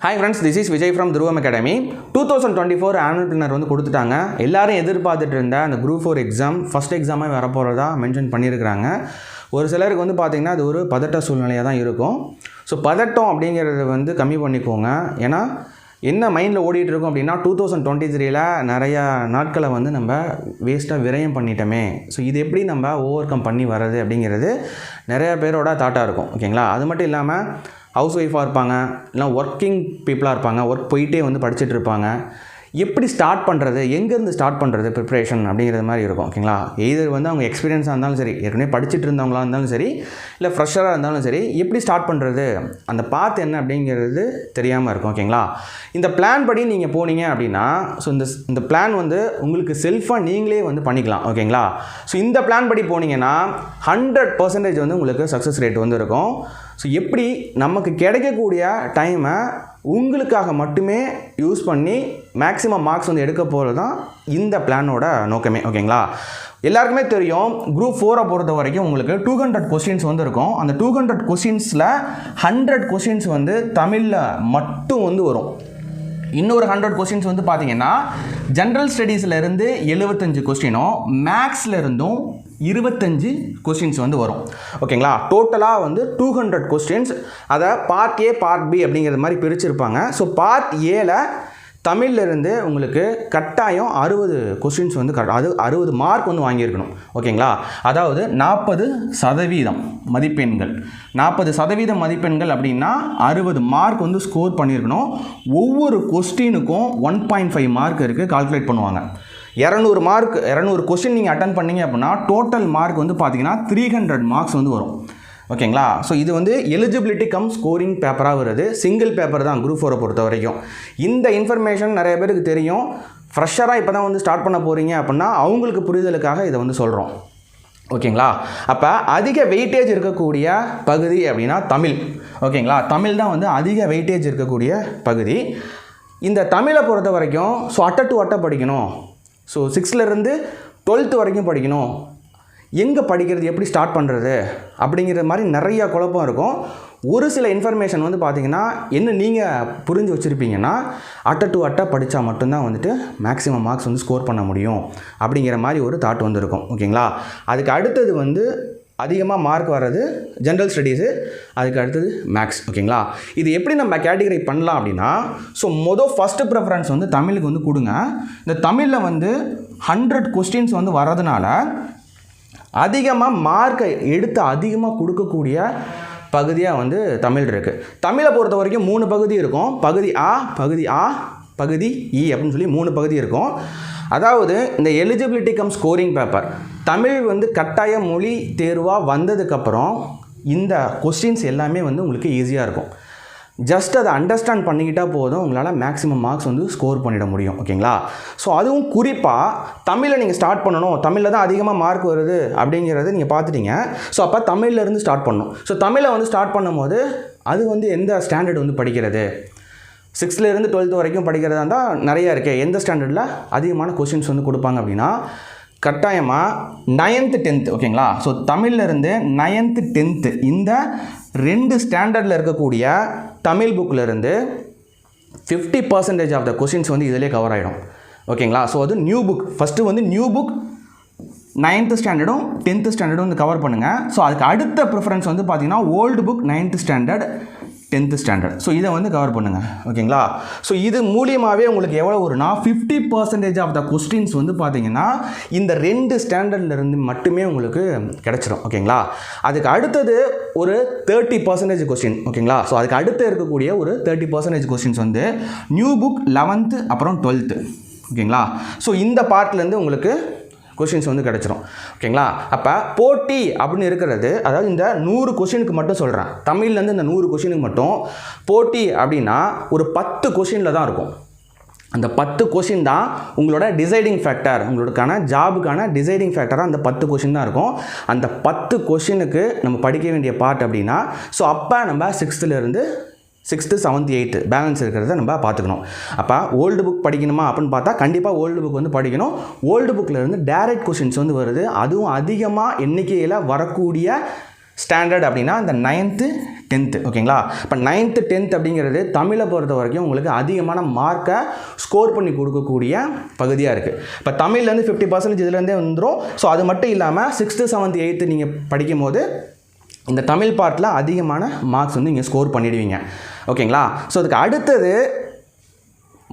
Hi friends, this is Vijay from Dhruvam Academy. 2024 annual planner வந்து கொடுத்துட்டாங்க. எல்லாரும் எதிர்பார்த்துட்டு இருந்த அந்த Group 4 exam ஃபர்ஸ்ட் எக்ஸாமே வர போறதா மென்ஷன் பண்ணியிருக்காங்க. ஒரு சிலருக்கு வந்து பாத்தீங்கன்னா அது ஒரு பதட்ட சூழ்நிலையா தான் இருக்கும். ஸோ பதட்டம் அப்படிங்கிறது வந்து கம்மி பண்ணிக்கோங்க. ஏன்னா என்ன மைண்டில் ஓடிட்டு இருக்கும் அப்படின்னா 2023ல் நிறையா நாட்களை வந்து நம்ம வேஸ்ட்டாக விரயம் பண்ணிட்டோமே. ஸோ இது எப்படி நம்ம ஓவர் கம் பண்ணி வர்றது அப்படிங்கிறது நிறையா பேரோட தாட்டாக இருக்கும். ஓகேங்களா? அது மட்டும் இல்லாமல் ஹவுஸ் ஒய்ஃபாக இருப்பாங்க, இல்லை ஒர்க்கிங் பீப்புளாக இருப்பாங்க, ஒர்க் போயிட்டே வந்து படிச்சுட்டு இருப்பாங்க. எப்படி ஸ்டார்ட் பண்ணுறது, எங்கேருந்து ஸ்டார்ட் பண்ணுறது ப்ரிப்ரேஷன் அப்படிங்கிறது மாதிரி இருக்கும். ஓகேங்களா? எய்தர் வந்து அவங்க எக்ஸ்பீரியன்ஸாக இருந்தாலும் சரி, ஏற்கனவே படிச்சுட்டு இருந்தவங்களாக இருந்தாலும் சரி, இல்லை ஃப்ரெஷராக இருந்தாலும் சரி, எப்படி ஸ்டார்ட் பண்ணுறது, அந்த பாத் என்ன அப்படிங்கிறது தெரியாமல் இருக்கும். ஓகேங்களா? இந்த பிளான் படி நீங்கள் போனீங்க அப்படின்னா, ஸோ இந்த பிளான் வந்து உங்களுக்கு செல்ஃபாக நீங்களே வந்து பண்ணிக்கலாம். ஓகேங்களா? ஸோ இந்த பிளான் படி போனீங்கன்னா 100% வந்து உங்களுக்கு சக்ஸஸ் ரேட் வந்து இருக்கும். ஸோ எப்படி நமக்கு கிடைக்கக்கூடிய டைமை உங்களுக்காக மட்டுமே யூஸ் பண்ணி மேக்ஸிமம் மார்க்ஸ் வந்து எடுக்க போகிறது தான் இந்த பிளானோட நோக்கமே. ஓகேங்களா? எல்லாருக்குமே தெரியும், குரூப் 4 பொறுத்த வரைக்கும் உங்களுக்கு 200 கொஸ்டின்ஸ் வந்து இருக்கும். அந்த 200 கொஸ்டின்ஸில் 100 கொஸ்டின்ஸ் வந்து தமிழில் மட்டும் வந்து வரும். இன்னொரு 100 கொஸ்டின்ஸ் வந்து பார்த்தீங்கன்னா ஜென்ரல் ஸ்டடீஸ்லேருந்து 75 கொஸ்டினும், மேக்ஸில் இருந்தும் 25 கொஸ்டின்ஸ் வந்து வரும். ஓகேங்களா? டோட்டலாக வந்து 200 கொஸ்டின்ஸ். அதை பார்ட் ஏ பார்ட் பி அப்படிங்கிற மாதிரி பிரிச்சிருப்பாங்க. ஸோ பார்ட் ஏல தமிழ்லேருந்து உங்களுக்கு கட்டாயம் 60 கொஸ்டின்ஸ் வந்து அது 60 மார்க் வந்து வாங்கியிருக்கணும். ஓகேங்களா? அதாவது 40% மதிப்பெண்கள். 40% மதிப்பெண்கள் அப்படின்னா 60 மார்க் வந்து ஸ்கோர் பண்ணியிருக்கணும். ஒவ்வொரு கொஸ்டினுக்கும் 1.5 மார்க் இருக்குது, கால்குலேட் பண்ணுவாங்க. 200 கொஸ்டின் நீங்கள் அட்டன் பண்ணீங்க அப்படின்னா டோட்டல் மார்க் வந்து பார்த்தீங்கன்னா 300 மார்க்ஸ் வந்து வரும். ஓகேங்களா? ஸோ இது வந்து எலிஜிபிலிட்டி கம் ஸ்கோரிங் பேப்பராக வருது. சிங்கிள் பேப்பர் தான் குரூப் 4 பொறுத்த வரைக்கும். இந்த இன்ஃபர்மேஷன் நிறைய பேருக்கு தெரியும். ஃப்ரெஷராக இப்போ தான் வந்து ஸ்டார்ட் பண்ண போகிறீங்க அப்படின்னா அவங்களுக்கு புரிதலுக்காக இதை வந்து சொல்கிறோம். ஓகேங்களா? அப்போ அதிக வெயிட்டேஜ் இருக்கக்கூடிய பகுதி அப்படின்னா தமிழ். ஓகேங்களா? தமிழ் தான் வந்து அதிக வெயிட்டேஜ் இருக்கக்கூடிய பகுதி. இந்த தமிழை பொறுத்த வரைக்கும் ஸோ அட்டை படிக்கணும். ஸோ 6லேருந்து 12th வரைக்கும் படிக்கணும். எங்கே படிக்கிறது, எப்படி ஸ்டார்ட் பண்ணுறது அப்படிங்கிற மாதிரி நிறையா குழப்பம் இருக்கும். ஒரு சில இன்ஃபர்மேஷன் வந்து பார்த்திங்கன்னா என்ன நீங்கள் புரிஞ்சு வச்சுருப்பீங்கன்னா அட்டை படித்தா மட்டும்தான் வந்துட்டு மேக்ஸிமம் மார்க்ஸ் வந்து ஸ்கோர் பண்ண முடியும் அப்படிங்கிற மாதிரி ஒரு தாட் வந்து இருக்கும். ஓகேங்களா? அதுக்கு அடுத்தது வந்து அதிகமாக மார்க் வர்றது ஜென்ரல் ஸ்டடீஸு, அதுக்கு அடுத்தது மேக்ஸ். ஓகேங்களா? இது எப்படி நம்ம கேட்டகரி பண்ணலாம் அப்படின்னா, ஸோ ஃபஸ்ட்டு ப்ரிஃபரன்ஸ் வந்து தமிழுக்கு வந்து கொடுங்க. இந்த தமிழில் வந்து 100 கொஸ்டின்ஸ் வந்து வர்றதுனால அதிகமாக மார்க்கை எடுத்து அதிகமாக கொடுக்கக்கூடிய பகுதியாக வந்து தமிழ் இருக்குது. தமிழை பொறுத்த வரைக்கும் 3 பகுதி இருக்கும். பகுதி ஆ, பகுதி இ அப்படின்னு சொல்லி 3 பகுதி இருக்கும். அதாவது இந்த eligibility come scoring paper Tamil வந்து கட்டாய மொழி தேர்வாக வந்ததுக்கப்புறம் இந்த கொஸ்டின்ஸ் எல்லாமே வந்து உங்களுக்கு ஈஸியாக இருக்கும். ஜஸ்ட் அதை அண்டர்ஸ்டாண்ட் பண்ணிக்கிட்டால் போதும், உங்களால் மேக்ஸிமம் மார்க்ஸ் வந்து ஸ்கோர் பண்ணிட முடியும். ஓகேங்களா? ஸோ அதுவும் குறிப்பாக தமிழை நீங்கள் ஸ்டார்ட் பண்ணணும், தமிழில் தான் அதிகமாக மார்க் வருது அப்படிங்கிறது நீங்கள் பார்த்துட்டீங்க. ஸோ அப்போ தமிழ்லேருந்து ஸ்டார்ட் பண்ணணும். ஸோ தமிழை வந்து ஸ்டார்ட் பண்ணும்போது அது வந்து எந்த ஸ்டாண்டர்ட் வந்து படிக்கிறது, 6லேருந்து 12th வரைக்கும் படிக்கிறதா இருந்தால் நிறையா இருக்குது. எந்த ஸ்டாண்டர்டில் அதிகமான கொஸ்டின்ஸ் வந்து கொடுப்பாங்க அப்படின்னா கட்டாயமாக 9th 10th. ஓகேங்களா? ஸோ தமிழ்லேருந்து 9th 10th இந்த 2 ஸ்டாண்டர்டில் இருக்கக்கூடிய தமிழ் புக்கிலேருந்து 50% ஆஃப் த கொஸ்டின்ஸ் வந்து இதிலே கவர் ஆகிடும். ஓகேங்களா? ஸோ அது நியூ புக். ஃபஸ்ட்டு வந்து நியூ புக் 9th ஸ்டாண்டர்டும் 10th ஸ்டாண்டர்டும் வந்து கவர் பண்ணுங்கள். ஸோ அதுக்கு அடுத்த ப்ரிஃபரன்ஸ் வந்து பார்த்தீங்கன்னா old book 9th standard 10th standard. So இதை வந்து கவர் பண்ணுங்கள். ஓகேங்களா? ஸோ இது மூலியமாகவே உங்களுக்கு எவ்வளோ வரும்னா 50% ஆஃப் த கொஸ்டின்ஸ் வந்து பார்த்தீங்கன்னா இந்த 2 ஸ்டாண்டர்ட்லேருந்து மட்டுமே உங்களுக்கு கிடச்சிரும். ஓகேங்களா? அதுக்கு அடுத்தது ஒரு 30% கொஸ்டின். ஓகேங்களா? ஸோ அதுக்கு அடுத்து இருக்கக்கூடிய ஒரு 30% கொஸ்டின்ஸ் வந்து நியூ புக் 11th அப்புறம் 12th. ஓகேங்களா? ஸோ இந்த பார்ட்லேருந்து உங்களுக்கு கொஸ்டின்ஸ் வந்து கிடச்சிரும். ஓகேங்களா? அப்போ போட்டி அப்படின்னு இருக்கிறது, அதாவது இந்த 100 கொஸ்டினுக்கு மட்டும் சொல்கிறேன். தமிழ்லேருந்து இந்த 100 கொஸ்டினுக்கு மட்டும் போட்டி அப்படின்னா ஒரு 10 கொஸ்டினில் தான் இருக்கும். அந்த 10 கொஸ்டின் தான் உங்களோட டிசைடிங் ஃபேக்டர், உங்களுக்கான ஜாபுக்கான டிசைடிங் ஃபேக்டராக அந்த 10 கொஸ்டின் தான் இருக்கும். அந்த 10 கொஸ்டினுக்கு நம்ம படிக்க வேண்டிய பார்ட் அப்படின்னா ஸோ அப்போ நம்ம 6th 7th 8th பேலன்ஸ் இருக்கிறத நம்ம பார்த்துக்கணும். அப்போ ஓல்டு புக் படிக்கணுமா அப்படின்னு பார்த்தா கண்டிப்பாக ஓல்டு புக் வந்து படிக்கணும். ஓல்டு புக்கில் இருந்து டைரக்ட் கொஸ்டின்ஸ் வந்து வருது. அதுவும் அதிகமாக எண்ணிக்கையில் வரக்கூடிய ஸ்டாண்டர்ட் அப்படின்னா இந்த 9th 10th ஓகேங்களா. இப்போ 9th 10th அப்படிங்கிறது தமிழை பொறுத்த வரைக்கும் உங்களுக்கு அதிகமான மார்க்கை ஸ்கோர் பண்ணி கொடுக்கக்கூடிய பகுதியாக இருக்குது. இப்போ தமிழ்லேருந்து 50% இதுலேருந்தே வந்துடும். ஸோ அது மட்டும் இல்லாமல் 6th 7th 8th நீங்கள் படிக்கும் போது இந்த தமிழ் பார்ட்டில் அதிகமான மார்க்ஸ் வந்து நீங்கள் ஸ்கோர் பண்ணிடுவீங்க ஓகேங்களா. ஸோ அதுக்கு அடுத்தது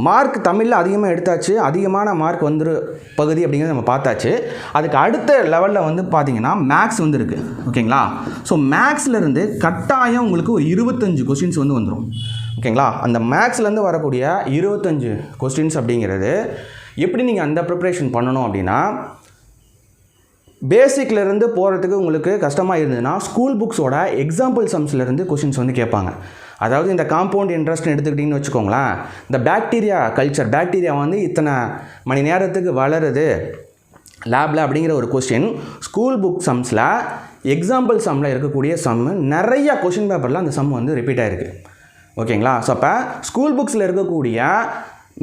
மார்க் தமிழில் அதிகமாக எடுத்தாச்சு, அதிகமான மார்க் வந்துரு பகுதி அப்படிங்கிறது நம்ம பார்த்தாச்சு. அதுக்கு அடுத்த லெவலில் வந்து பார்த்திங்கன்னா மேக்ஸ் வந்து இருக்குது ஓகேங்களா. ஸோ மேக்ஸ்லேருந்து கட்டாயம் உங்களுக்கு ஒரு 25 கொஸ்டின்ஸ் வந்து வந்துடும் ஓகேங்களா. அந்த மேக்ஸ்லேருந்து வரக்கூடிய 25 கொஸ்டின்ஸ் அப்படிங்கிறது எப்படி நீங்கள் அந்த ப்ரிப்ரேஷன் பண்ணணும் அப்படின்னா, பேசிக்லேருந்து போகிறதுக்கு உங்களுக்கு கஷ்டமாக இருந்ததுன்னா ஸ்கூல் புக்ஸோட எக்ஸாம்பிள் சம்ஸ்லேருந்து கொஸ்டின்ஸ் வந்து கேட்பாங்க. அதாவது இந்த காம்பவுண்ட் இன்ட்ரெஸ்ட்னு எடுத்துக்கிட்டிங்கன்னு வச்சுக்கோங்களேன், இந்த பாக்டீரியா கல்ச்சர், பாக்டீரியா வந்து இத்தனை மணி நேரத்துக்கு வளருது லேபில் அப்படிங்கிற ஒரு கொஸ்டின் ஸ்கூல் புக் சம்ஸில் எக்ஸாம்பிள் சம்மில் இருக்கக்கூடிய சம்மு நிறையா கொஸ்டின் பேப்பரில் அந்த சம் வந்து ரிப்பீட் ஆகிருக்கு ஓகேங்களா. ஸோ அப்போ ஸ்கூல் புக்ஸில் இருக்கக்கூடிய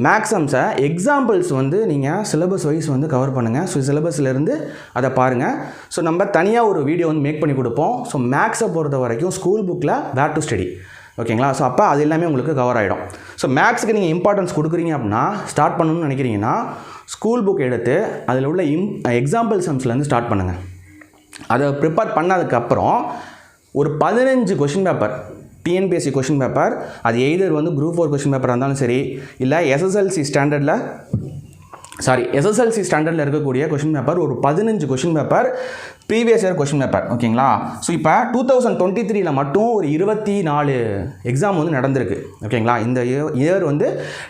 மேக்ஸம்ஸை எக்ஸாம்பிள்ஸ் வந்து நீங்கள் சிலபஸ் வைஸ் வந்து கவர் பண்ணுங்கள். ஸோ சிலபஸ்லேருந்து அதை பாருங்கள். ஸோ நம்ம தனியாக ஒரு வீடியோ வந்து மேக் பண்ணி கொடுப்போம். ஸோ மேக்ஸை பொறுத்த வரைக்கும் ஸ்கூல் புக்கில் வேர் டு ஸ்டடி ஓகேங்களா. ஸோ அப்போ அது எல்லாமே உங்களுக்கு கவர் ஆகிடும். ஸோ மேக்ஸுக்கு நீங்கள் இம்பார்ட்டன்ஸ் கொடுக்குறீங்க அப்படின்னா, ஸ்டார்ட் பண்ணணும்னு நினைக்கிறீங்கன்னா ஸ்கூல் புக் எடுத்து அதில் உள்ள எக்ஸாம்பிள் சம்ஸ்லேருந்து ஸ்டார்ட் பண்ணுங்கள். அதை ப்ரிப்பேர் பண்ணதுக்கப்புறம் ஒரு 15 question paper, TNPSC question paper, அது எய்தர் வந்து குரூப் 4 கொஷின் பேப்பராக இருந்தாலும் சரி, இல்லை எஸ்எஸ்எல்சி ஸ்டாண்டர்டில் இருக்கக்கூடிய கொஷின் பேப்பர் ஒரு 15 question paper, previous year question paper ஓகேங்களா. ஸோ இப்போ 2023 மட்டும் ஒரு 24 எக்ஸாம் வந்து நடந்திருக்கு ஓகேங்களா. இந்த இயர் வந்து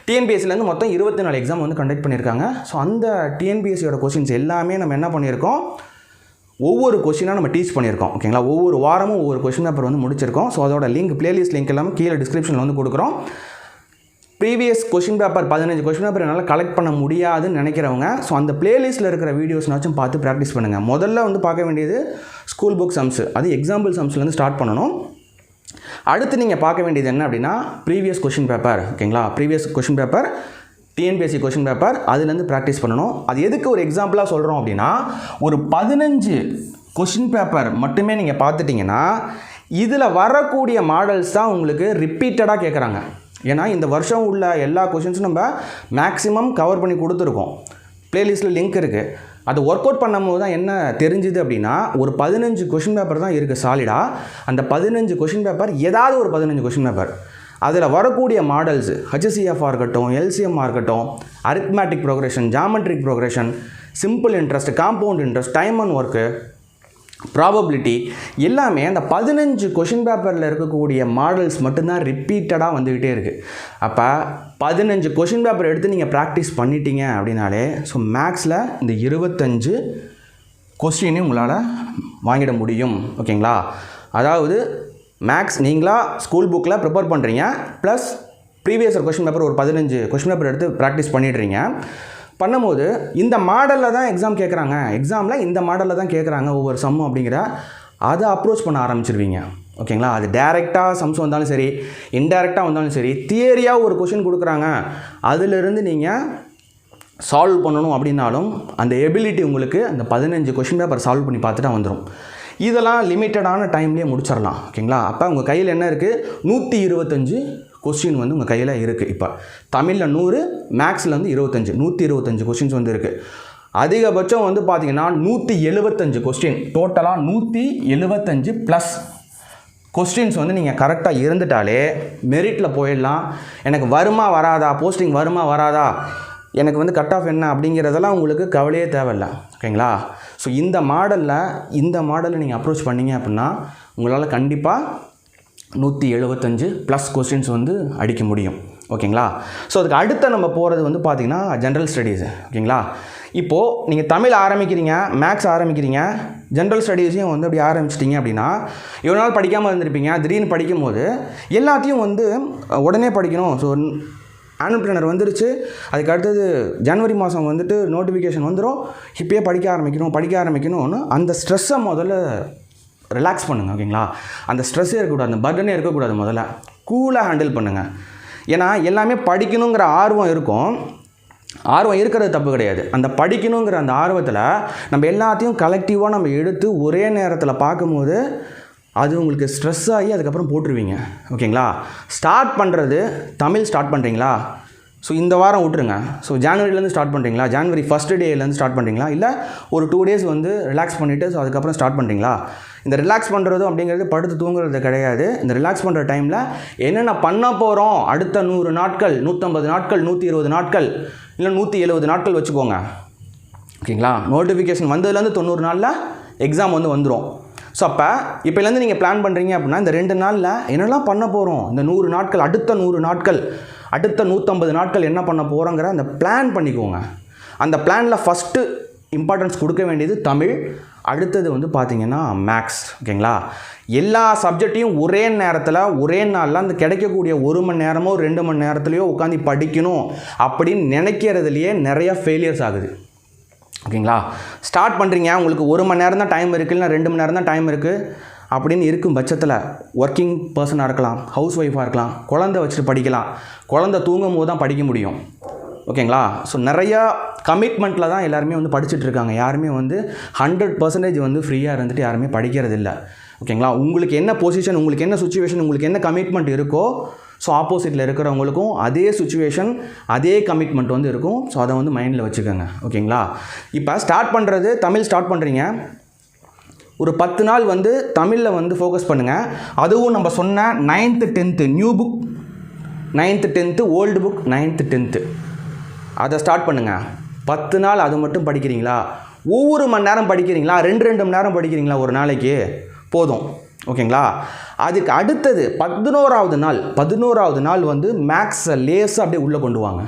டிஎன்பிஎஸ்சிலேருந்து மொத்தம் 24 எக்ஸாம் வந்து கண்டக்ட் பண்ணியிருக்காங்க. ஸோ அந்த டிஎன்பிஎஸ்சியோட கொஷின்ஸ் எல்லாமே நம்ம என்ன பண்ணியிருக்கோம், ஒவ்வொரு கொஷினாக நம்ம டீச் பண்ணியிருக்கோம் ஓகேங்களா. ஒவ்வொரு வாரமும் ஒவ்வொரு கொஷின் பேப்பர் வந்து முடிச்சிருக்கோம். ஸோ அதோட லிங்க், பிளேலிஸ்ட் லிங்க் எல்லாமே கீழே டிஸ்கிரிப்ஷனில் வந்து கொடுக்குறோம். Previous question paper 15 question paper என்னால் கலெக்ட் பண்ண முடியாதுன்னு நினைக்கிறவங்க ஸோ அந்த பிளேலிஸ்ட்டில் இருக்கிற வீடியோஸ்னாச்சும் பார்த்து ப்ராக்டிஸ் பண்ணுங்கள். முதல்ல வந்து பார்க்க வேண்டியது ஸ்கூல் புக் சம்ஸு, அது எக்ஸாம்பிள் சம்ஸ்லேருந்து ஸ்டார்ட் பண்ணணும். அடுத்து நீங்கள் பார்க்க வேண்டியது என்ன அப்படின்னா ப்ரீவியஸ் கொஷின் பேப்பர் ஓகேங்களா. Previous question paper, TNPSC question paper, அதுலேருந்து ப்ராக்டிஸ் பண்ணணும். அது எதுக்கு ஒரு எக்ஸாம்பிளாக சொல்கிறோம் அப்படின்னா, ஒரு 15 கொஷின் பேப்பர் மட்டுமே நீங்கள் பார்த்துட்டிங்கன்னா இதில் வரக்கூடிய மாடல்ஸ் தான் உங்களுக்கு ரிப்பீட்டடாக கேட்குறாங்க. ஏன்னா இந்த வருஷம் உள்ள எல்லா கொஷின்ஸும் நம்ம மேக்ஸிமம் கவர் பண்ணி கொடுத்துருக்கோம். ப்ளேலிஸ்ட்டில் லிங்க் இருக்குது. அது ஒர்க் அவுட் பண்ணும்போது தான் என்ன தெரிஞ்சுது அப்படின்னா, ஒரு 15 கொஷின் பேப்பர் தான் இருக்குது சாலிடாக. அந்த 15 கொஷின் பேப்பர் ஏதாவது ஒரு 15 கொஷின் பேப்பர், அதில் வரக்கூடிய மாடல்ஸு ஹெச்சிஎஃப்ஆ இருக்கட்டும், எல்சிஎம்ஆ இருக்கட்டும், arithmetic progression, geometric progression, simple interest, compound interest, time and work, probability, எல்லாமே அந்த 15 கொஷின் பேப்பரில் இருக்கக்கூடிய மாடல்ஸ் மட்டும்தான் ரிப்பீட்டடாக வந்துக்கிட்டே இருக்குது. அப்போ 15 கொஷின் பேப்பர் எடுத்து நீங்கள் ப்ராக்டிஸ் பண்ணிட்டீங்க அப்படின்னாலே ஸோ மேக்ஸில் இந்த 25 கொஸ்டினையும் உங்களால் வாங்கிட முடியும் ஓகேங்களா. அதாவது மேக்ஸ் நீங்களாக ஸ்கூல் புக்கில் ப்ரிப்பேர் பண்ணுறீங்க, ப்ளஸ் ப்ரீவியஸ் கொஷின் பேப்பர் ஒரு 15 கொஷின் பேப்பர் எடுத்து ப்ராக்டிஸ் பண்ணிடுறீங்க. பண்ணும்போது இந்த மாடலில் தான் எக்ஸாம் கேட்குறாங்க, எக்ஸாமில் இந்த மாடலில் தான் கேட்குறாங்க ஒவ்வொரு சம்மும் அப்படிங்கிற அதை அப்ரோச் பண்ண ஆரம்பிச்சிருவீங்க ஓகேங்களா. அது டேரெக்டாக சம்ஸ் வந்தாலும் சரி, இன்டெரக்டாக வந்தாலும் சரி, தியரியாக ஒரு கொஷின் கொடுக்குறாங்க, அதிலிருந்து நீங்கள் சால்வ் பண்ணணும் அப்படின்னாலும் அந்த எபிலிட்டி உங்களுக்கு அந்த 15 கொஷின் பேப்பர் சால்வ் பண்ணி பார்த்துட்டா வந்துடும். இதெல்லாம் லிமிட்டடான டைம்லேயே முடிச்சிடலாம் ஓகேங்களா. அப்போ உங்கள் கையில் என்ன இருக்குது, 125 கொஸ்டின் வந்து உங்கள் கையில் இருக்குது. இப்போ தமிழில் 100, மேக்ஸில் வந்து 125 கொஸ்டின்ஸ் வந்து இருக்குது. அதிகபட்சம் வந்து பார்த்திங்கன்னா 175 கொஸ்டின், டோட்டலாக 175 ப்ளஸ் கொஸ்டின்ஸ் வந்து நீங்கள் கரெக்டாக இருந்துட்டாலே மெரிட்டில் போயிடலாம். எனக்கு வருமா வராதா, போஸ்டிங் வருமா வராதா, எனக்கு வந்து கட் ஆஃப் என்ன அப்படிங்கிறதெல்லாம் உங்களுக்கு கவலையே தேவையில்லை ஓகேங்களா. ஸோ இந்த மாடலில் நீங்கள் அப்ரோச் பண்ணிங்க அப்படின்னா உங்களால் கண்டிப்பாக 175 ப்ளஸ் கொஸ்டின்ஸ் வந்து அடிக்க முடியும் ஓகேங்களா. ஸோ அதுக்கு அடுத்த நம்ம போகிறது வந்து பார்த்திங்கன்னா ஜென்ரல் ஸ்டடீஸு ஓகேங்களா. இப்போது நீங்கள் தமிழ் ஆரம்பிக்கிறீங்க, மேக்ஸ் ஆரம்பிக்கிறீங்க, ஜென்ரல் ஸ்டடீஸையும் வந்து அப்படி ஆரம்பிச்சிட்டிங்க அப்படின்னா இவ்வளோ நாள் படிக்காமல் இருந்திருப்பீங்க. திடீர்னு படிக்கும் போது எல்லாத்தையும் வந்து உடனே படிக்கணும். ஸோ ஆனுவல் பிளானர் வந்துருச்சு, அதுக்கு அடுத்தது ஜனவரி மாதம் வந்துட்டு நோட்டிஃபிகேஷன் வந்துடும், இப்போயே படிக்க ஆரம்பிக்கணும்னு அந்த ஸ்ட்ரெஸ்ஸை முதல்ல ரிலாக்ஸ் பண்ணுங்கள் ஓகேங்களா. அந்த ஸ்ட்ரெஸ்ஸே இருக்கக்கூடாது, அந்த பர்டனே இருக்கக்கூடாது. முதல்ல கூலாக ஹேண்டில் பண்ணுங்கள். ஏன்னா எல்லாமே படிக்கணுங்கிற ஆர்வம் இருக்கும், ஆர்வம் இருக்கிறது தப்பு கிடையாது. அந்த படிக்கணுங்கிற அந்த ஆர்வத்தில் நம்ம எல்லாத்தையும் கலெக்டிவாக நம்ம எடுத்து ஒரே நேரத்தில் பார்க்கும்போது அது உங்களுக்கு ஸ்ட்ரெஸ் ஆகி அதுக்கப்புறம் போட்டுருவீங்க. ஓகேங்களா? ஸ்டார்ட் பண்ணுறது தமிழ் ஸ்டார்ட் பண்ணுறீங்களா? ஸோ இந்த வாரம் விட்டுருங்க. ஸோ ஜான்வரிலேருந்து ஸ்டார்ட் பண்ணுறீங்களா? ஜான்வரி ஃபஸ்ட்டு டேலேருந்து ஸ்டார்ட் பண்ணுறீங்களா? இல்லை ஒரு 2 days வந்து ரிலாக்ஸ் பண்ணிவிட்டு ஸோ அதுக்கப்புறம் ஸ்டார்ட் பண்ணுறீங்களா? இந்த ரிலாக்ஸ் பண்ணுறது அப்படிங்கிறது படுத்து தூங்குறது கிடையாது. இந்த ரிலாக்ஸ் பண்ணுற டைமில் என்னென்ன பண்ண போகிறோம், அடுத்த 100 நாட்கள், 150 நாட்கள், 120 நாட்கள், இல்லை 170 நாட்கள் வச்சுக்கோங்க. ஓகேங்களா? நோட்டிஃபிகேஷன் வந்ததுலேருந்து 90 நாளில் எக்ஸாம் வந்து வந்துடும். ஸோ அப்போ இப்போலேருந்து நீங்கள் பிளான் பண்ணுறீங்க அப்படின்னா இந்த 2 நாளில் என்னெல்லாம் பண்ண போகிறோம், இந்த 100 நாட்கள், அடுத்த 100 நாட்கள், அடுத்த 150 நாட்கள் என்ன பண்ண போகிறோங்கிற அந்த பிளான் பண்ணிக்கோங்க. அந்த பிளானில் ஃபஸ்ட்டு இம்பார்ட்டன்ஸ் கொடுக்க வேண்டியது தமிழ், அடுத்தது வந்து பார்த்திங்கன்னா மேக்ஸ். ஓகேங்களா? எல்லா சப்ஜெக்டையும் ஒரே நேரத்தில் ஒரே நாளில் அந்த கிடைக்கக்கூடிய 1 மணி நேரமோ 2 மணி நேரத்துலையோ உட்காந்து படிக்கணும் அப்படின்னு நினைக்கிறதுலையே நிறையா ஃபெயிலியர்ஸ் ஆகுது. ஓகேங்களா? ஸ்டார்ட் பண்ணுறீங்க, உங்களுக்கு 1 மணி நேரம் தான் டைம் இருக்குது, இல்லை 2 மணி நேரம் தான் டைம் இருக்குது அப்படின்னு இருக்கும் பட்சத்தில் ஒர்க்கிங் பர்சனாக இருக்கலாம், ஹவுஸ் ஒய்ஃபாக இருக்கலாம், குழந்தை வச்சுட்டு படிக்கலாம், குழந்தை தூங்கும் போது தான் படிக்க முடியும். ஓகேங்களா? ஸோ நிறையா கமிட்மெண்ட்டில் தான் எல்லாருமே வந்து படிச்சுட்டு இருக்காங்க. யாருமே வந்து 100% வந்து ஃப்ரீயாக இருந்துட்டு யாருமே படிக்கிறது இல்லை. ஓகேங்களா? உங்களுக்கு என்ன பொசிஷன், உங்களுக்கு என்ன சுச்சுவேஷன், உங்களுக்கு என்ன கமிட்மெண்ட் இருக்கோ ஸோ ஆப்போசிட்டில் இருக்கிறவங்களுக்கும் அதே சுச்சுவேஷன், அதே கமிட்மெண்ட் வந்து இருக்கும். ஸோ அதை வந்து மைண்டில் வச்சுக்கோங்க. ஓகேங்களா? இப்போ ஸ்டார்ட் பண்ணுறது தமிழ் ஸ்டார்ட் பண்ணுறீங்க, ஒரு 10 நாள் வந்து தமிழில் வந்து ஃபோக்கஸ் பண்ணுங்கள். அதுவும் நம்ம சொன்ன 9th 10th new book, 9th 10th old book, 9th 10th அதை ஸ்டார்ட் பண்ணுங்கள். 10 நாள் அது மட்டும் படிக்கிறீங்களா? ஒவ்வொரு மணி நேரம் படிக்கிறீங்களா? 2 மணி நேரம் படிக்கிறீங்களா ஒரு நாளைக்கு? போதும். ஓகேங்களா? அதுக்கு அடுத்தது 11வது நாள் வந்து மேக்ஸை லேஸாக அப்படியே உள்ளே கொண்டு வாங்க.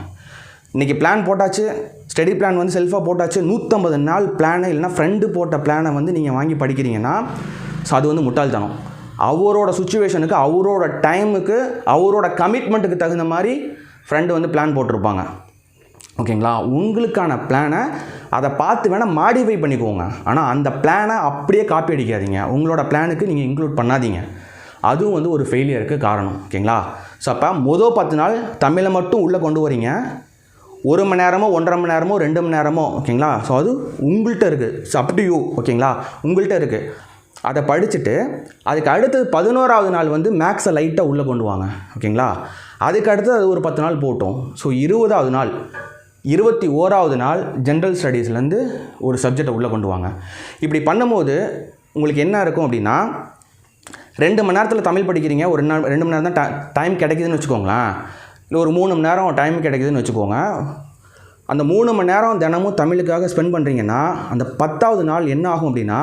இன்றைக்கி பிளான் போட்டாச்சு, ஸ்டடி பிளான் வந்து செல்ஃபாக போட்டாச்சு, 150 நாள் பிளானு இல்லைனா ஃப்ரெண்டு போட்ட பிளானை வந்து நீங்கள் வாங்கி படிக்கிறீங்கன்னா ஸோ அது வந்து முட்டாள்தனம். அவரோட சுச்சுவேஷனுக்கு, அவரோட டைமுக்கு, அவரோட கமிட்மெண்ட்டுக்கு தகுந்த மாதிரி ஃப்ரெண்டு வந்து பிளான் போட்டிருப்பாங்க. ஓகேங்களா? உங்களுக்கான பிளானை அதை பார்த்து வேணால் மாடிஃபை பண்ணிக்கோங்க. ஆனால் அந்த பிளானை அப்படியே காப்பி அடிக்காதீங்க. உங்களோட பிளானுக்கு நீங்கள் இன்க்ளூட் பண்ணாதீங்க. அதுவும் வந்து ஒரு ஃபெயிலியருக்கு காரணம். ஓகேங்களா? ஸோ அப்போ மொதல் 10 நாள் தமிழை மட்டும் உள்ளே கொண்டு வரீங்க. 1 மணி நேரமோ 1.5 மணி நேரமோ 2 மணி நேரமோ. ஓகேங்களா? ஸோ அது உங்கள்கிட்ட இருக்குது. So up to you. ஓகேங்களா? உங்கள்கிட்ட இருக்குது. அதை படிச்சுட்டு அதுக்கு அடுத்தது 11வது நாள் வந்து மேக்ஸை லைட்டாக உள்ளே கொண்டு வாங்க. ஓகேங்களா? அதுக்கு அடுத்தது அது ஒரு 10 நாள் போட்டோம். ஸோ 20வது நாள், 21வது நாள் ஜென்ரல் ஸ்டடீஸ்லேருந்து ஒரு சப்ஜெக்டை உள்ளே கொண்டு வாங்க. இப்படி பண்ணும்போது உங்களுக்கு என்ன இருக்கும் அப்படின்னா, 2 மணி நேரத்தில் தமிழ் படிக்கிறீங்க, ஒரு 2 மணி நேரம் தான் டைம் கிடைக்குதுன்னு வச்சுக்கோங்களேன். இல்லை ஒரு 3 மணி நேரம் டைம் கிடைக்குதுன்னு வச்சுக்கோங்க. அந்த 3 மணி நேரம் தினமும் தமிழுக்காக ஸ்பெண்ட் பண்ணுறீங்கன்னா அந்த 10வது நாள் என்ன ஆகும் அப்படின்னா,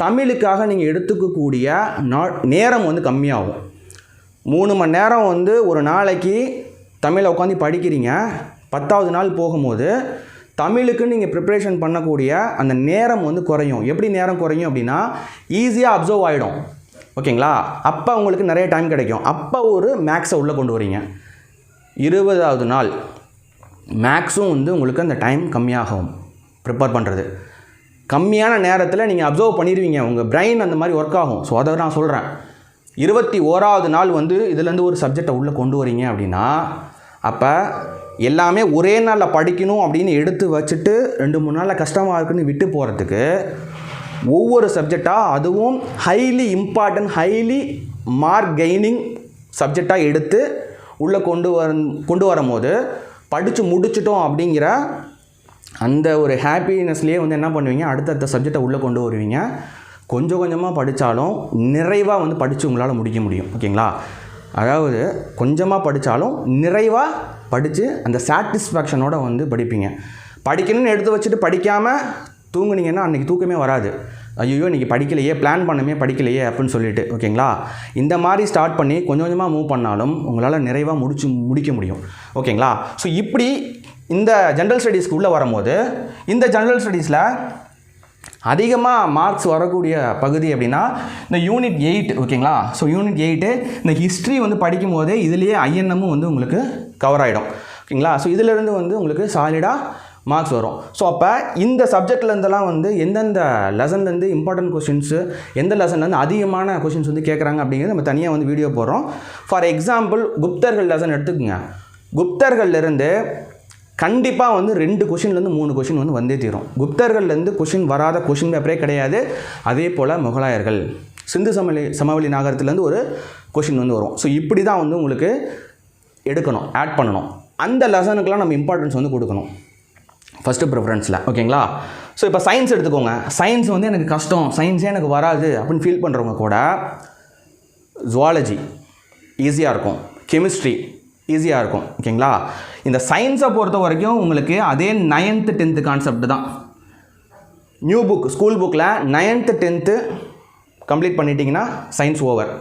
தமிழுக்காக நீங்கள் எடுத்துக்கக்கூடிய நேரம் வந்து கம்மியாகும். 3 மணி நேரம் வந்து ஒரு நாளைக்கு தமிழை உட்காந்து படிக்கிறீங்க. 10வது நாள் போகும்போது தமிழுக்கு நீங்கள் ப்ரிப்ரேஷன் பண்ணக்கூடிய அந்த நேரம் வந்து குறையும். எப்படி நேரம் குறையும் அப்படின்னா, ஈஸியாக அப்சர்வ் ஆகிடும். ஓகேங்களா? அப்போ உங்களுக்கு நிறைய டைம் கிடைக்கும். அப்போ ஒரு மேக்ஸை உள்ளே கொண்டு வரீங்க. 20வது நாள் மேக்ஸும் வந்து உங்களுக்கு அந்த டைம் கம்மியாகும். ப்ரிப்பேர் பண்ணுறது கம்மியான நேரத்தில் நீங்கள் அப்சர்வ் பண்ணிடுவீங்க. உங்கள் பிரெயின் அந்த மாதிரி ஒர்க் ஆகும். ஸோ அதை நான் சொல்கிறேன். 21வது நாள் வந்து இதுலேருந்து ஒரு சப்ஜெக்டை உள்ளே கொண்டு வரீங்க அப்படின்னா, அப்போ எல்லாமே ஒரே நாளில் படிக்கணும் அப்படின்னு எடுத்து வச்சுட்டு 2-3 நாளில் கஷ்டமாக இருக்குன்னு விட்டு போகிறதுக்கு ஒவ்வொரு சப்ஜெக்டாக, அதுவும் highly important, highly mark gaining சப்ஜெக்டாக எடுத்து உள்ளே கொண்டு வரும்போது படித்து முடிச்சிட்டோம் அப்படிங்கிற அந்த ஒரு ஹாப்பினஸ்லேயே வந்து என்ன பண்ணுவீங்க, அடுத்தடுத்த சப்ஜெக்டை உள்ளே கொண்டு வருவீங்க. கொஞ்சம் கொஞ்சமாக படித்தாலும் நிறைவாக வந்து படித்து உங்களால் முடிக்க முடியும். ஓகேங்களா? அதாவது கொஞ்சமாக படித்தாலும் நிறைவாக படித்து அந்த சாட்டிஸ்ஃபேக்ஷனோட வந்து படிப்பீங்க. படிக்கணும்னு எடுத்து வச்சுட்டு படிக்காமல் தூங்குனீங்கன்னா அன்றைக்கி தூக்கமே வராது. ஐயோ இன்றைக்கி படிக்கலையே, பிளான் பண்ணமே படிக்கலையே அப்படின்னு சொல்லிட்டு. ஓகேங்களா? இந்த மாதிரி ஸ்டார்ட் பண்ணி கொஞ்சம் கொஞ்சமாக மூவ் பண்ணாலும் உங்களால் நிறைவாக முடிக்க முடியும். ஓகேங்களா? ஸோ இப்படி இந்த ஜென்ரல் ஸ்டடீஸ்க்கு உள்ளே வரும்போது, இந்த ஜென்ரல் ஸ்டடீஸில் அதிகமாக மார்க்ஸ் வரக்கூடிய பகுதி அப்படின்னா இந்த யூனிட் 8. ஓகேங்களா? ஸோ யூனிட் 8 இந்த ஹிஸ்ட்ரி வந்து படிக்கும் போதே இதுலேயே ஐஎன்எம்மும் வந்து உங்களுக்கு கவர் ஆகிடும். ஓகேங்களா? ஸோ இதிலேருந்து வந்து உங்களுக்கு சாலிடாக மார்க்ஸ் வரும். ஸோ அப்போ இந்த சப்ஜெக்ட்லேருந்தெல்லாம் வந்து எந்தெந்த லெசன்லேருந்து இம்பார்ட்டன்ட் கொஷின்ஸு, எந்த லெசன்லேருந்து அதிகமான கொஷின்ஸ் வந்து கேட்குறாங்க அப்படிங்கிறது நம்ம தனியாக வந்து வீடியோ போடுறோம். ஃபார் எக்ஸாம்பிள் குப்தர்கள் லெசன் எடுத்துக்கோங்க. குப்தர்கள்லேருந்து கண்டிப்பாக வந்து 2 கொஷின்லேருந்து 3 கொஷின் வந்து வந்தே தீரும். குப்தர்கள்லேருந்து கொஷின் வராத கொஷின் பேப்பரே கிடையாது. அதே போல் முகலாயர்கள். சிந்து சமவெளி நாகரத்துலேருந்து ஒரு கொஷின் வந்து வரும். ஸோ இப்படி தான் வந்து உங்களுக்கு எடுக்கணும், ஆட் பண்ணணும். அந்த லெசனுக்கெலாம் நம்ம இம்பார்ட்டன்ஸ் வந்து கொடுக்கணும் ஃபஸ்ட்டு ப்ரிஃபரன்ஸில். ஓகேங்களா? ஸோ இப்போ சயின்ஸ் எடுத்துக்கோங்க. சயின்ஸ் வந்து எனக்கு கஷ்டம், சயின்ஸே எனக்கு வராது அப்படின்னு ஃபீல் பண்ணுறவங்க கூட ஜுவாலஜி ஈஸியாக இருக்கும், கெமிஸ்ட்ரி ஈஸியாக இருக்கும். ஓகேங்களா? இந்த சயின்ஸை பொறுத்த வரைக்கும் உங்களுக்கு அதே 9th 10th கான்செப்ட் தான். நியூ புக் ஸ்கூல் புக்கில் 9th 10th கம்ப்ளீட் பண்ணிட்டீங்கன்னா சயின்ஸ் ஓவர்.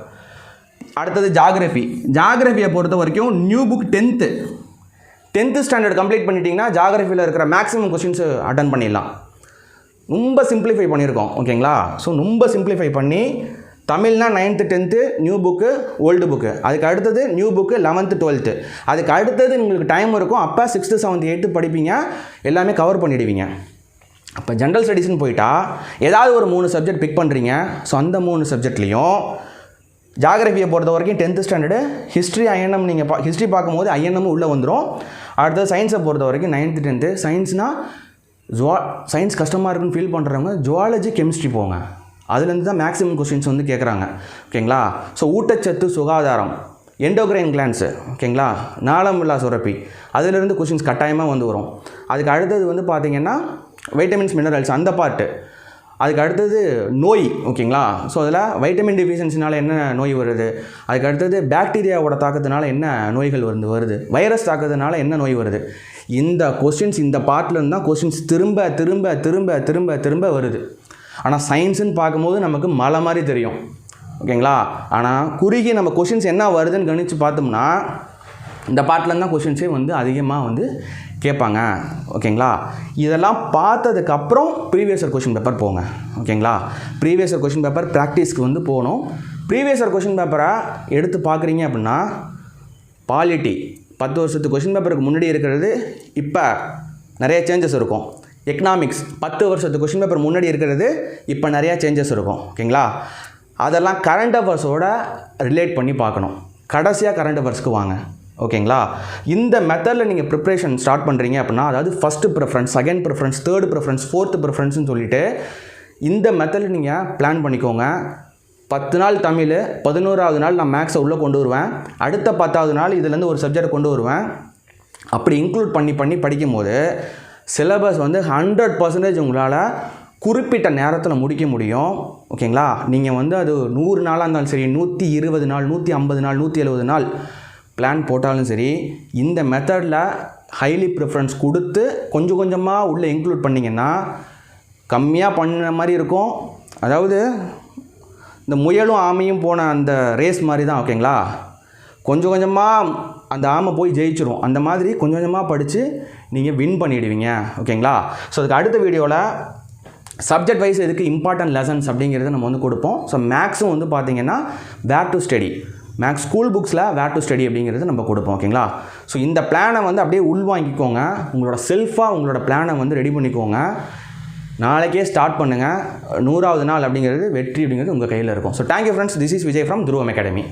அடுத்தது ஜாகிரஃபியை பொறுத்த வரைக்கும் new book 10th standard complete பண்ணிட்டீங்கன்னா ஜாகிரஃபியில் இருக்கிற மேக்ஸிமம் கொஸ்டின்ஸ் அட்டன் பண்ணிடலாம். ரொம்ப சிம்பிளிஃபை பண்ணியிருக்கோம். ஓகேங்களா? ஸோ ரொம்ப சிம்பிளிஃபை பண்ணி தமிழ்னா 9th 10th new book old book, அதுக்கு அடுத்தது நியூ புக்கு 11th 12th, அதுக்கு அடுத்தது உங்களுக்கு டைம் இருக்கும், அப்போ 6th 7th 8th படிப்பீங்க, எல்லாமே கவர் பண்ணிடுவீங்க. அப்போ ஜென்ரல் ஸ்டடீஸ்னு போயிட்டா ஏதாவது ஒரு 3 சப்ஜெக்ட் பிக் பண்ணுறீங்க. ஸோ அந்த 3 சப்ஜெக்ட்லேயும் ஜாகிரஃபியை பொறுத்த வரைக்கும் 10th ஸ்டாண்டர்டு ஹிஸ்ட்ரி ஐஎன்எம் நீங்கள் ஹிஸ்ட்ரி பார்க்கும்போது ஐஎன்எம்மும் உள்ளே வந்துடும். அடுத்தது சயின்ஸை பொறுத்த வரைக்கும் 9th 10th சயின்ஸ்னால் சயின்ஸ் கஷ்டமாக இருக்குன்னு ஃபீல் பண்ணுறவங்க ஜுவாலஜி கெமிஸ்ட்ரி போங்க, அதுலேருந்து தான் மேக்ஸிமம் கொஸ்டின்ஸ் வந்து கேட்குறாங்க. ஓகேங்களா? ஸோ ஊட்டச்சத்து சுகாதாரம், எண்டோக்ரைன் கிளான்ஸு, ஓகேங்களா, நாளமில்லா சுரப்பி, அதிலிருந்து கொஸ்டின்ஸ் கட்டாயமாக வந்து வரும். அதுக்கு அடுத்தது வந்து பார்த்திங்கன்னா வைட்டமின்ஸ் மினரல்ஸ் அந்த பார்ட்டு. அதுக்கு அடுத்தது நோய். ஓகேங்களா? ஸோ அதில் வைட்டமின் டிஃபிஷியன்சினால் என்ன நோய் வருது, அதுக்கு அடுத்தது பாக்டீரியாவோட தாக்கத்தினால என்ன நோய்கள் வருது, வைரஸ் தாக்கத்தினால என்ன நோய் வருது. இந்த கொஸ்டின்ஸ் இந்த பார்ட்லேருந்து தான் கொஸ்டின்ஸ் திரும்ப திரும்ப திரும்ப திரும்ப திரும்ப வருது. ஆனால் சயின்ஸுன்னு பார்க்கும்போது நமக்கு மலை மாதிரி தெரியும். ஓகேங்களா? ஆனால் குறுகி நம்ம கொஷின்ஸ் என்ன வருதுன்னு கணிச்சு பார்த்தோம்னா இந்த பார்ட்லேருந்து தான் கொஷின்ஸே வந்து அதிகமாக வந்து கேட்பாங்க. ஓகேங்களா? இதெல்லாம் பார்த்ததுக்கப்புறம் ப்ரீவியஸ் இயர் கொஷின் பேப்பர் போங்க. ஓகேங்களா? ப்ரீவியஸ் இயர் கொஷின் பேப்பர் ப்ராக்டிஸ்க்கு வந்து போகணும். ப்ரீவியஸ் இயர் கொஷின் பேப்பரை எடுத்து பார்க்குறீங்க அப்படின்னா பாலிட்டி 10 வருஷத்து கொஷின் பேப்பருக்கு முன்னாடி இருக்கிறது இப்போ நிறைய சேஞ்சஸ் இருக்கும். எக்கனாமிக்ஸ் 10 வருஷத்து கொஷின் பேப்பர் முன்னாடி இருக்கிறது இப்போ நிறையா சேஞ்சஸ் இருக்கும். ஓகேங்களா? அதெல்லாம் கரண்ட் அஃபேர்ஸோட ரிலேட் பண்ணி பார்க்கணும். கடைசியாக கரண்ட் அஃபேர்ஸ்க்கு வாங்க. ஓகேங்களா? இந்த மெத்தடில் நீங்கள் ப்ரிப்ரேஷன் ஸ்டார்ட் பண்ணுறீங்க அப்படின்னா, அதாவது first preference, second preference, third preference, fourth ப்ரிஃபரன்ஸ்னு சொல்லிவிட்டு இந்த மெத்தடில் நீங்கள் பிளான் பண்ணிக்கோங்க. 10 நாள் தமிழ், 11வது நாள் நான் மேக்ஸை உள்ளே கொண்டு வருவேன், அடுத்த 10வது நாள் இதுலேருந்து ஒரு சப்ஜெக்ட் கொண்டு வருவேன். அப்படி இன்க்ளூட் பண்ணி படிக்கும்போது சிலபஸ் வந்து 100% உங்களால் குறிப்பிட்ட நேரத்தில் முடிக்க முடியும். ஓகேங்களா? நீங்கள் வந்து அது 100 நாளாக இருந்தாலும் சரி, 120 நாள், 150 நாள், 170 நாள் பிளான் போட்டாலும் சரி, இந்த மெத்தடில் ஹைலி ப்ரிஃபரன்ஸ் கொடுத்து கொஞ்சம் கொஞ்சமாக உள்ளே இன்க்ளூட் பண்ணிங்கன்னா கம்மியாக பண்ண மாதிரி இருக்கும். அதாவது இந்த முயலும் ஆமையும் போன அந்த ரேஸ் மாதிரி தான். ஓகேங்களா? கொஞ்சம் கொஞ்சமாக அந்த ஆமை போய் ஜெயிச்சிரும். அந்த மாதிரி கொஞ்சம் கொஞ்சமாக படித்து நீங்கள் வின் பண்ணிவிடுவீங்க. ஓகேங்களா? ஸோ அதுக்கு அடுத்த வீடியோவில் சப்ஜெக்ட் வைஸ் எதுக்கு இம்பார்ட்டன்ட் லெசன்ஸ் அப்படிங்கிறத நம்ம வந்து கொடுப்போம். ஸோ மேக்ஸும் வந்து பார்த்திங்கன்னா where to study, maths school புக்ஸில் வேர் டு ஸ்டடி அப்படிங்கிறது நம்ம கொடுப்போம். ஓகேங்களா? ஸோ இந்த பிளானை வந்து அப்படியே உள்வாங்கிக்கோங்க. உங்களோட செல்ஃபாக உங்களோட பிளானை வந்து ரெடி பண்ணிக்கோங்க. நாளைக்கே ஸ்டார்ட் பண்ணுங்கள். 100வது நாள் அப்படிங்கிறது வெற்றி அப்படிங்கிறது உங்கள் கையில் இருக்கும். So thank you friends. This is Vijay from துருவம் அகாடமி.